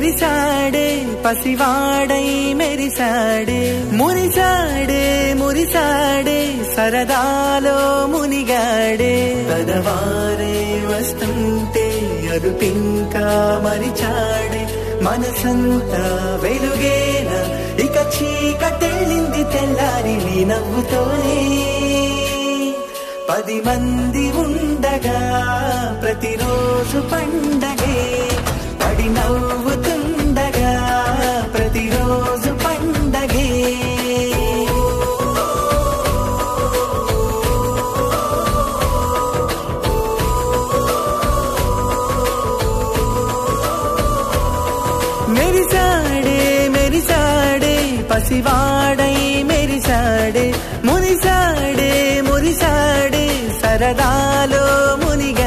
మెరిసాడే పసివాడై మెరిసాడే మురిసాడే మురిసాడే సరదాలో మునిగాడే పదవారే వస్తుంటే అరుపింకా మరిచాడే మనసంతా వెలుగేన ఇక చీకటెళ్ళింది తెల్లారి నీ నవ్వుతోనే 10 మంది ఉండగా ప్రతిరోజు పండగే పడి నవ్వుతుండగా ప్రతిరోజు పండగే మెరిసాడే మెరిసాడే పసివాడై మెరిసాడే మురిసాడే మురిసాడే సరదాలో మునిగా